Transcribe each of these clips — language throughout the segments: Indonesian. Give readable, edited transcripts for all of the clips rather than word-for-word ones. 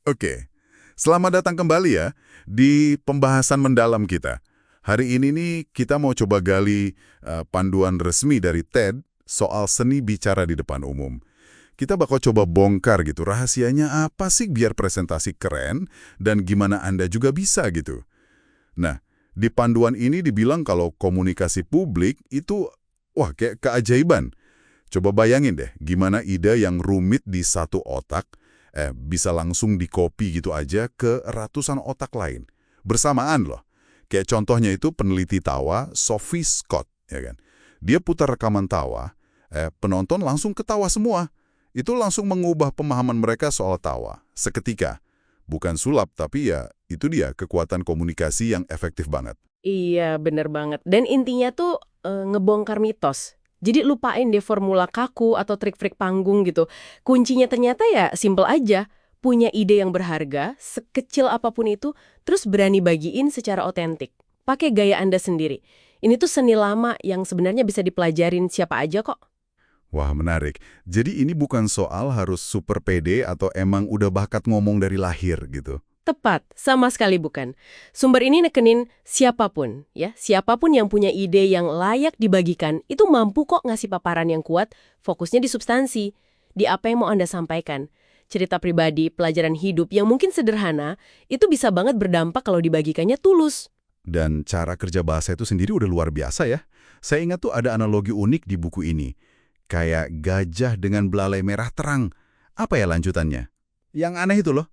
Oke, selamat datang kembali ya di pembahasan mendalam kita. Hari ini nih kita mau coba gali panduan resmi dari TED soal seni bicara di depan umum. Kita bakal coba bongkar gitu rahasianya apa sih biar presentasi keren dan gimana Anda juga bisa gitu. Nah, di panduan ini dibilang kalau komunikasi publik itu wah kayak keajaiban. Coba bayangin deh gimana ide yang rumit di satu otak bisa langsung di-copy gitu aja ke ratusan otak lain. Bersamaan loh. Kayak contohnya itu peneliti tawa Sophie Scott, ya kan. Dia putar rekaman tawa, penonton langsung ketawa semua. Itu langsung mengubah pemahaman mereka soal tawa. Seketika. Bukan sulap, tapi ya itu dia kekuatan komunikasi yang efektif banget. Iya, bener banget. Dan intinya tuh ngebongkar mitos. Jadi lupain deh formula kaku atau trik-trik panggung gitu. Kuncinya ternyata ya simple aja. Punya ide yang berharga, sekecil apapun itu, terus berani bagiin secara otentik. Pakai gaya Anda sendiri. Ini tuh seni lama yang sebenarnya bisa dipelajarin siapa aja kok. Wah, menarik. Jadi ini bukan soal harus super pede atau emang udah bakat ngomong dari lahir gitu. Tepat, sama sekali bukan. Sumber ini nekenin siapapun, ya. Siapapun yang punya ide yang layak dibagikan, itu mampu kok ngasih paparan yang kuat, fokusnya di substansi, di apa yang mau Anda sampaikan. Cerita pribadi, pelajaran hidup yang mungkin sederhana, itu bisa banget berdampak kalau dibagikannya tulus. Dan cara kerja bahasa itu sendiri udah luar biasa ya. Saya ingat tuh ada analogi unik di buku ini. Kayak gajah dengan belalai merah terang. Apa ya lanjutannya? Yang aneh itu loh.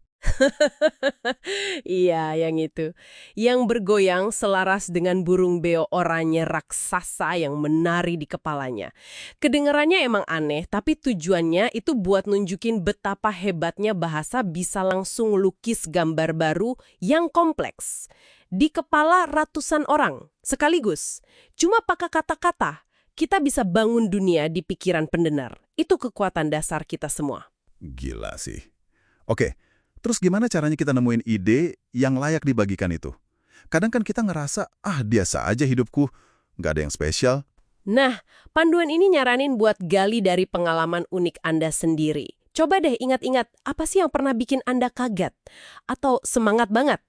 Iya, yang itu. Yang bergoyang selaras dengan burung beo oranye raksasa yang menari di kepalanya. Kedengarannya emang aneh, tapi tujuannya itu buat nunjukin betapa hebatnya bahasa bisa langsung lukis gambar baru yang kompleks. Di kepala ratusan orang, sekaligus. Cuma pakai kata-kata, kita bisa bangun dunia di pikiran pendengar. Itu kekuatan dasar kita semua. Gila sih. Oke, terus gimana caranya kita nemuin ide yang layak dibagikan itu? Kadang kan kita ngerasa, biasa aja hidupku, nggak ada yang spesial. Nah, panduan ini nyaranin buat gali dari pengalaman unik Anda sendiri. Coba deh ingat-ingat, apa sih yang pernah bikin Anda kaget? Atau semangat banget?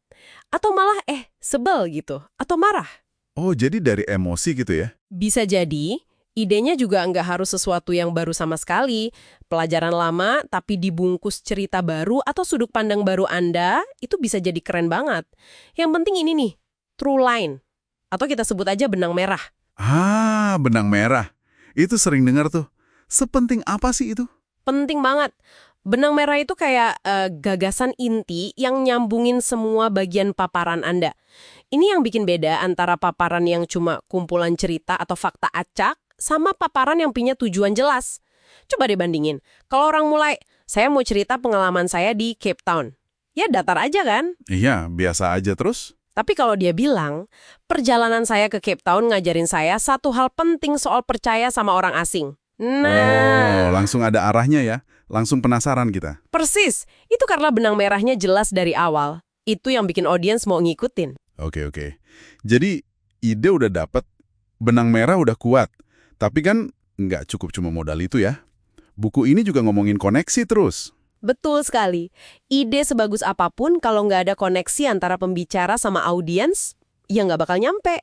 Atau malah sebel gitu? Atau marah? Oh, jadi dari emosi gitu ya? Bisa jadi, idenya juga nggak harus sesuatu yang baru sama sekali. Pelajaran lama, tapi dibungkus cerita baru atau sudut pandang baru Anda, itu bisa jadi keren banget. Yang penting ini nih, true line. Atau kita sebut aja benang merah. Benang merah. Itu sering dengar tuh. Sepenting apa sih itu? Penting banget. Benang merah itu kayak gagasan inti yang nyambungin semua bagian paparan Anda. Ini yang bikin beda antara paparan yang cuma kumpulan cerita atau fakta acak sama paparan yang punya tujuan jelas. Coba deh bandingin. Kalau orang mulai, saya mau cerita pengalaman saya di Cape Town. Ya datar aja kan? Iya, biasa aja terus. Tapi kalau dia bilang, perjalanan saya ke Cape Town ngajarin saya satu hal penting soal percaya sama orang asing. Oh, Nah, langsung ada arahnya ya. Langsung penasaran kita. persis. Itu karena benang merahnya jelas dari awal. Itu yang bikin audiens mau ngikutin. Oke. Jadi, ide udah dapet, benang merah udah kuat. Tapi kan nggak cukup cuma modal itu ya. Buku ini juga ngomongin koneksi terus. Betul sekali. Ide sebagus apapun kalau nggak ada koneksi antara pembicara sama audiens, ya nggak bakal nyampe.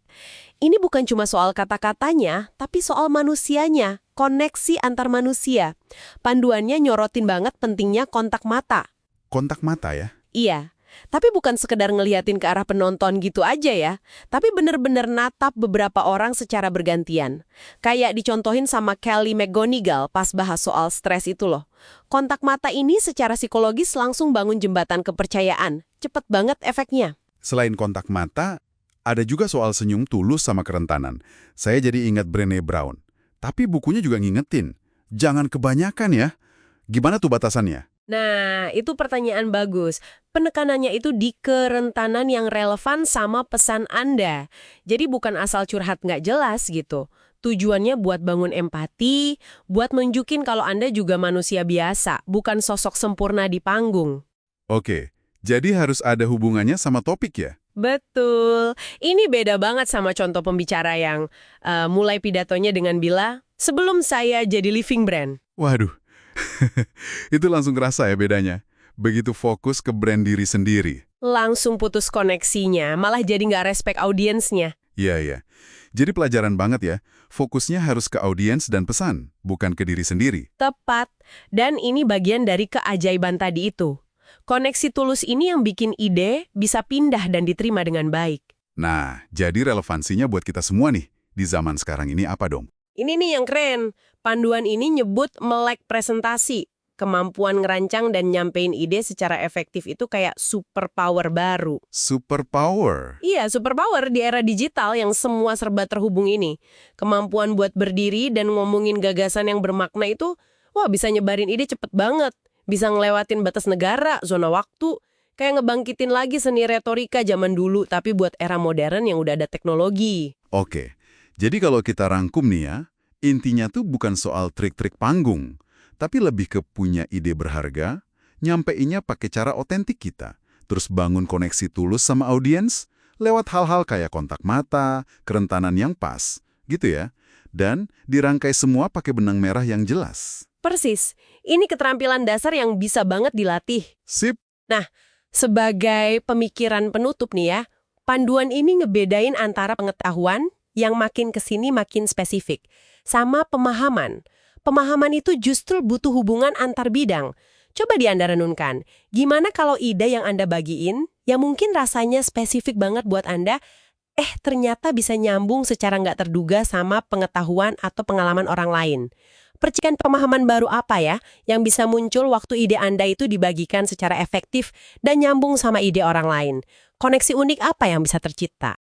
Ini bukan cuma soal kata-katanya, tapi soal manusianya, koneksi antar manusia. Panduannya nyorotin banget pentingnya kontak mata. Kontak mata ya? Iya, tapi bukan sekedar ngeliatin ke arah penonton gitu aja ya, tapi bener-bener natap beberapa orang secara bergantian. Kayak dicontohin sama Kelly McGonigal pas bahas soal stres itu loh. Kontak mata ini secara psikologis langsung bangun jembatan kepercayaan. Cepet banget efeknya. Selain kontak mata, ada juga soal senyum tulus sama kerentanan. Saya jadi ingat Brené Brown. Tapi bukunya juga ngingetin, jangan kebanyakan ya. Gimana tuh batasannya? Nah, itu pertanyaan bagus. Penekanannya itu di kerentanan yang relevan sama pesan Anda. Jadi bukan asal curhat nggak jelas gitu. Tujuannya buat bangun empati, buat nunjukin kalau Anda juga manusia biasa, bukan sosok sempurna di panggung. Oke, jadi harus ada hubungannya sama topik ya? Betul. Ini beda banget sama contoh pembicara yang mulai pidatonya dengan bila, sebelum saya jadi living brand. Waduh, itu langsung kerasa ya bedanya. begitu fokus ke brand diri sendiri. Langsung putus koneksinya, malah jadi nggak respect audiensnya. Iya, iya. Jadi pelajaran banget ya, fokusnya harus ke audiens dan pesan, bukan ke diri sendiri. Tepat. Dan ini bagian dari keajaiban tadi itu. Koneksi tulus ini yang bikin ide bisa pindah dan diterima dengan baik. Nah, jadi relevansinya buat kita semua nih, di zaman sekarang ini apa dong? Ini nih yang keren. Panduan ini nyebut melek presentasi. Kemampuan ngerancang dan nyampein ide secara efektif itu kayak superpower baru. Superpower. Iya, superpower di era digital yang semua serba terhubung ini. Kemampuan buat berdiri dan ngomongin gagasan yang bermakna itu, wah bisa nyebarin ide cepet banget. Bisa ngelewatin batas negara, zona waktu. Kayak ngebangkitin lagi seni retorika zaman dulu, tapi buat era modern yang udah ada teknologi. Oke, jadi kalau kita rangkum nih ya, intinya tuh bukan soal trik-trik panggung, tapi lebih ke punya ide berharga, nyampeinnya pakai cara otentik kita, terus bangun koneksi tulus sama audiens, lewat hal-hal kayak kontak mata, kerentanan yang pas, gitu ya, dan dirangkai semua pakai benang merah yang jelas. Persis, ini keterampilan dasar yang bisa banget dilatih. Sip. Nah, sebagai pemikiran penutup nih ya, panduan ini ngebedain antara pengetahuan yang makin kesini makin spesifik, sama pemahaman. Pemahaman itu justru butuh hubungan antar bidang. Coba Anda renungkan, gimana kalau ide yang Anda bagiin, yang mungkin rasanya spesifik banget buat Anda, ternyata bisa nyambung secara nggak terduga sama pengetahuan atau pengalaman orang lain. Percikan pemahaman baru apa ya yang bisa muncul waktu ide Anda itu dibagikan secara efektif dan nyambung sama ide orang lain? Koneksi unik apa yang bisa tercipta?